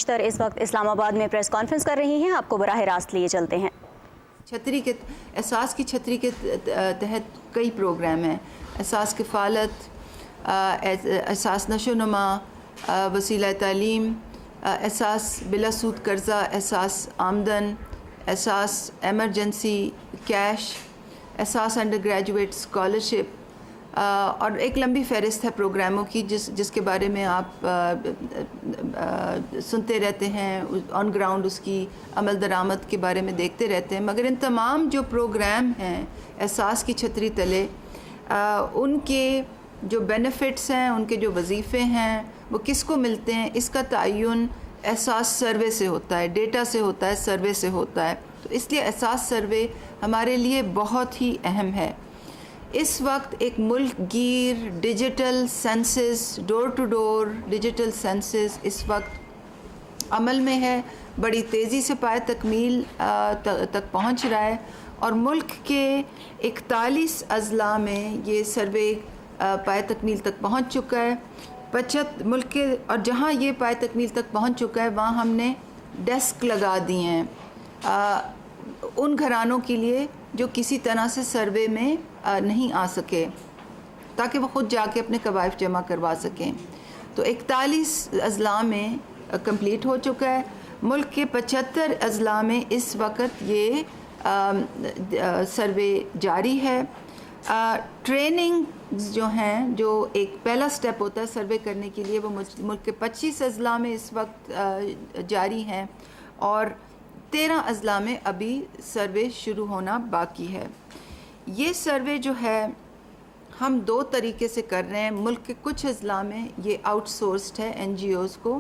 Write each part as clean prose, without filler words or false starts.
اشتر اس وقت اسلام آباد میں پریس کانفرنس کر رہی ہیں. آپ کو براہ راست لیے چلتے ہیں. چھتری کے احساس کی چھتری کے تحت کئی پروگرام ہیں. احساس کفالت، احساس نشو و نما، وسیلہ تعلیم، احساس بلا سود قرضہ، احساس آمدن، احساس ایمرجنسی کیش، احساس انڈر گریجویٹ اسکالرشپ، اور ایک لمبی فہرست ہے پروگراموں کی جس کے بارے میں آپ سنتے رہتے ہیں. آن گراؤنڈ اس کی عمل درآمد کے بارے میں دیکھتے رہتے ہیں. مگر ان تمام جو پروگرام ہیں احساس کی چھتری تلے، ان کے جو بینیفٹس ہیں، ان کے جو وظیفے ہیں، وہ کس کو ملتے ہیں، اس کا تعین احساس سروے سے ہوتا ہے، ڈیٹا سے ہوتا ہے، سروے سے ہوتا ہے. تو اس لیے احساس سروے ہمارے لیے بہت ہی اہم ہے. اس وقت ایک ملک گیر digital census, door to door digital census اس وقت عمل میں ہے، بڑی تیزی سے پائے تکمیل تک پہنچ رہا ہے، اور ملک کے 41 اضلاع میں یہ سروے پائے تکمیل تک پہنچ چکا ہے. ملک کے، اور جہاں یہ پائے تکمیل تک پہنچ چکا ہے وہاں ہم نے ڈیسک لگا دیے ہیں ان گھرانوں کے لیے جو کسی طرح سے سروے میں نہیں آ سکے، تاکہ وہ خود جا کے اپنے کوائف جمع کروا سکیں. تو 41 اضلاع میں کمپلیٹ ہو چکا ہے. ملک کے 75 اضلاع میں اس وقت یہ سروے جاری ہے. ٹریننگ جو ہیں، جو ایک پہلا سٹیپ ہوتا ہے سروے کرنے کے لیے، وہ ملک کے 25 اضلاع میں اس وقت جاری ہیں، اور 13 اضلاع میں ابھی سروے شروع ہونا باقی ہے. یہ سروے جو ہے ہم 2 طریقے سے کر رہے ہیں. ملک کے کچھ اضلاع میں یہ آؤٹ سورسڈ ہے این جی اوز کو،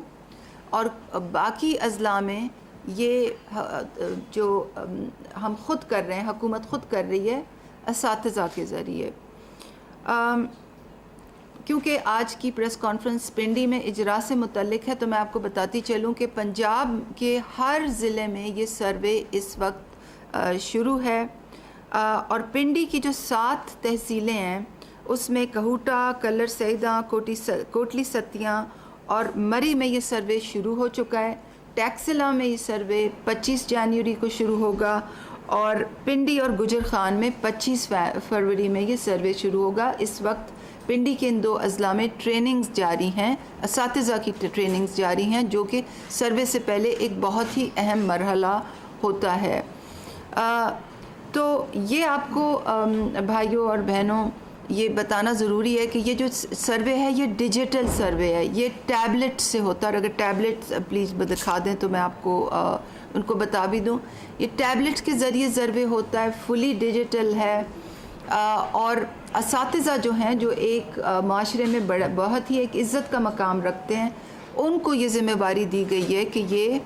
اور باقی اضلاع میں یہ جو ہم خود کر رہے ہیں، حکومت خود کر رہی ہے اساتذہ کے ذریعے. کیونکہ آج کی پریس کانفرنس پنڈی میں اجرا سے متعلق ہے، تو میں آپ کو بتاتی چلوں کہ پنجاب کے ہر ضلع میں یہ سروے اس وقت شروع ہے. اور پنڈی کی جو 7 تحصیلیں ہیں اس میں کہوٹا، کلر سیداں، کوٹلی ستیاں اور مری میں یہ سروے شروع ہو چکا ہے. ٹیکسلا میں یہ سروے 25 جنوری کو شروع ہوگا، اور پنڈی اور گجر خان میں 25 فروری میں یہ سروے شروع ہوگا. اس وقت پنڈی کے ان 2 اضلاع میں ٹریننگز جاری ہیں، اساتذہ کی ٹریننگز جاری ہیں، جو کہ سروے سے پہلے ایک بہت ہی اہم مرحلہ ہوتا ہے. تو یہ آپ کو بھائیوں اور بہنوں یہ بتانا ضروری ہے کہ یہ جو سروے ہے یہ ڈیجیٹل سروے ہے. یہ ٹیبلٹ سے ہوتا ہے، اور اگر ٹیبلٹ پلیز دکھا دیں تو میں آپ کو ان کو بتا بھی دوں. یہ ٹیبلٹ کے ذریعے سروے ہوتا ہے، فلی ڈیجیٹل ہے. اور اساتذہ جو ہیں، جو ایک معاشرے میں بہت ہی ایک عزت کا مقام رکھتے ہیں، ان کو یہ ذمہ داری دی گئی ہے کہ یہ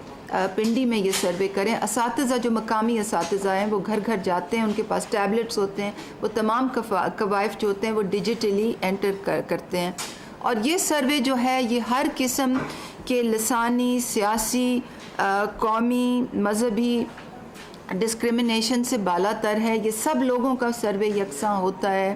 پنڈی میں یہ سروے کریں. اساتذہ جو مقامی اساتذہ ہیں وہ گھر گھر جاتے ہیں، ان کے پاس ٹیبلٹس ہوتے ہیں، وہ تمام کوائف جو ہوتے ہیں وہ ڈیجیٹلی انٹر کرتے ہیں. اور یہ سروے جو ہے یہ ہر قسم کے لسانی، سیاسی، قومی، مذہبی ڈسکریمنیشن سے بالا تر ہے. یہ سب لوگوں کا سروے یکساں ہوتا ہے،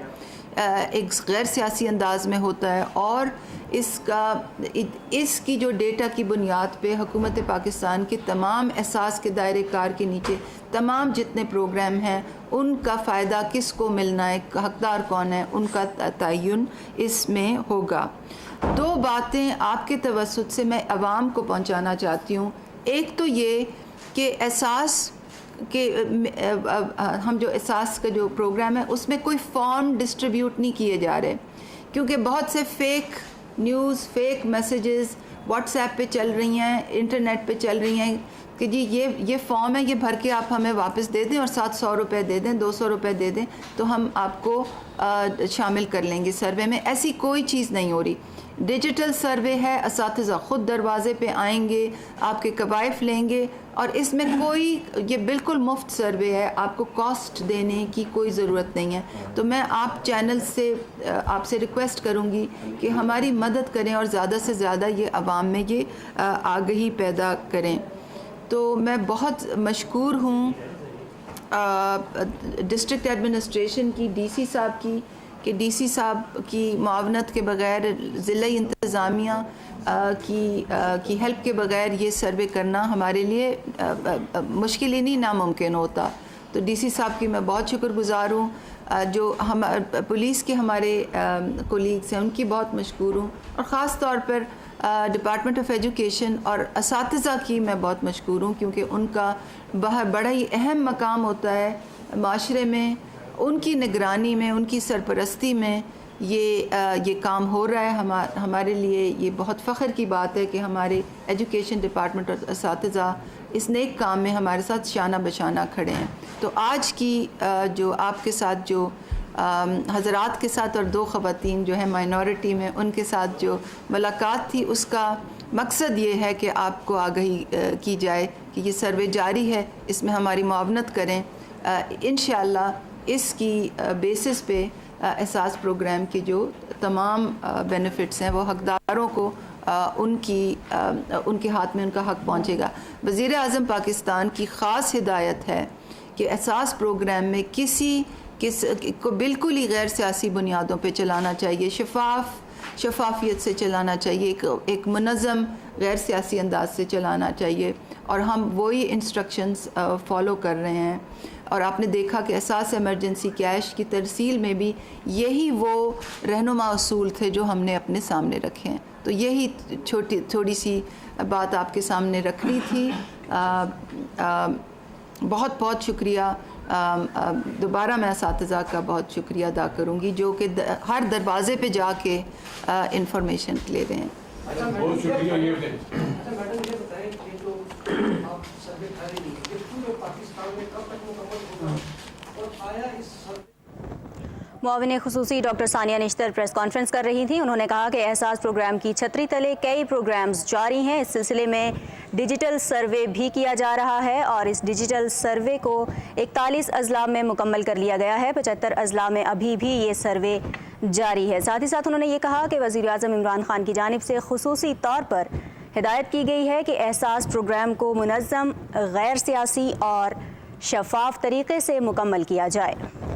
ایک غیر سیاسی انداز میں ہوتا ہے، اور اس کی جو ڈیٹا کی بنیاد پہ حکومت پاکستان کے تمام احساس کے دائرے کار کے نیچے تمام جتنے پروگرام ہیں ان کا فائدہ کس کو ملنا ہے، حقدار کون ہے، ان کا تعین اس میں ہوگا. 2 باتیں آپ کے توسط سے میں عوام کو پہنچانا چاہتی ہوں. ایک تو یہ کہ احساس کہ ہم جو احساس کا جو پروگرام ہے اس میں کوئی فارم ڈسٹریبیوٹ نہیں کیے جا رہے، کیونکہ بہت سے fake news, fake messages what's app پہ چل رہی ہیں، انٹرنیٹ پہ چل رہی ہیں کہ جی یہ فارم ہے، یہ بھر کے آپ ہمیں واپس دے دیں اور 700 روپے دے دیں، 200 روپے دے دیں تو ہم آپ کو شامل کر لیں گے سروے میں. ایسی کوئی چیز نہیں ہو رہی. ڈیجیٹل سروے ہے، اساتذہ خود دروازے پہ آئیں گے، آپ کے کوائف لیں گے، اور اس میں یہ بالکل مفت سروے ہے، آپ کو کاسٹ دینے کی کوئی ضرورت نہیں ہے. تو میں آپ چینل سے آپ سے ریکویسٹ کروں گی کہ ہماری مدد کریں اور زیادہ سے زیادہ یہ عوام میں یہ آگہی پیدا کریں. تو میں بہت مشکور ہوں ڈسٹرکٹ ایڈمنسٹریشن کی، ڈی سی صاحب کی، کہ ڈی سی صاحب کی معاونت کے بغیر ضلعی انتظامیہ کی ہیلپ کے بغیر یہ سروے کرنا ہمارے لیے مشکل ہی نہیں ناممکن ہوتا. تو ڈی سی صاحب کی میں بہت شکر گزار ہوں. جو ہم پولیس کے ہمارے کولیگس ہیں ان کی بہت مشکور ہوں, اور خاص طور پر ڈپارٹمنٹ آف ایجوکیشن اور اساتذہ کی میں بہت مشکور ہوں, کیونکہ ان کا بڑا ہی اہم مقام ہوتا ہے معاشرے میں. ان کی نگرانی میں, ان کی سرپرستی میں یہ کام ہو رہا ہے. ہمارے لیے یہ بہت فخر کی بات ہے کہ ہمارے ایجوکیشن ڈپارٹمنٹ اور اساتذہ اس نیک کام میں ہمارے ساتھ شانہ بشانہ کھڑے ہیں. تو آج کی جو آپ کے ساتھ جو حضرات کے ساتھ اور 2 خواتین جو ہیں مائنورٹی میں, ان کے ساتھ جو ملاقات تھی, اس کا مقصد یہ ہے کہ آپ کو آگہی کی جائے کہ یہ سروے جاری ہے, اس میں ہماری معاونت کریں. انشاءاللہ اس کی بیسس پہ احساس پروگرام کے جو تمام بینیفٹس ہیں وہ حقداروں کو ان کے ہاتھ میں ان کا حق پہنچے گا. وزیر اعظم پاکستان کی خاص ہدایت ہے کہ احساس پروگرام میں کسی کو بالکل ہی غیر سیاسی بنیادوں پہ چلانا چاہیے, شفافیت سے چلانا چاہیے, ایک منظم غیر سیاسی انداز سے چلانا چاہیے, اور ہم وہی انسٹرکشنز فالو کر رہے ہیں. اور آپ نے دیکھا کہ احساس ایمرجنسی کیش کی ترسیل میں بھی یہی وہ رہنما اصول تھے جو ہم نے اپنے سامنے رکھے ہیں. تو یہی تھوڑی سی بات آپ کے سامنے رکھنی تھی. بہت بہت شکریہ. دوبارہ میں اساتذہ کا بہت شکریہ ادا کروں گی جو کہ ہر دروازے پہ جا کے انفارمیشن لے رہے ہیں. بہت شکریہ. معاون خصوصی ڈاکٹر ثانیہ نشتر پریس کانفرنس کر رہی تھیں. انہوں نے کہا کہ احساس پروگرام کی چھتری تلے کئی پروگرامز جاری ہیں. اس سلسلے میں ڈیجیٹل سروے بھی کیا جا رہا ہے, اور اس ڈیجیٹل سروے کو 41 اضلاع میں مکمل کر لیا گیا ہے. 75 اضلاع میں ابھی بھی یہ سروے جاری ہے. ساتھ ہی ساتھ انہوں نے یہ کہا کہ وزیر اعظم عمران خان کی جانب سے خصوصی طور پر ہدایت کی گئی ہے کہ احساس پروگرام کو منظم, غیر سیاسی اور شفاف طریقے سے مکمل کیا جائے.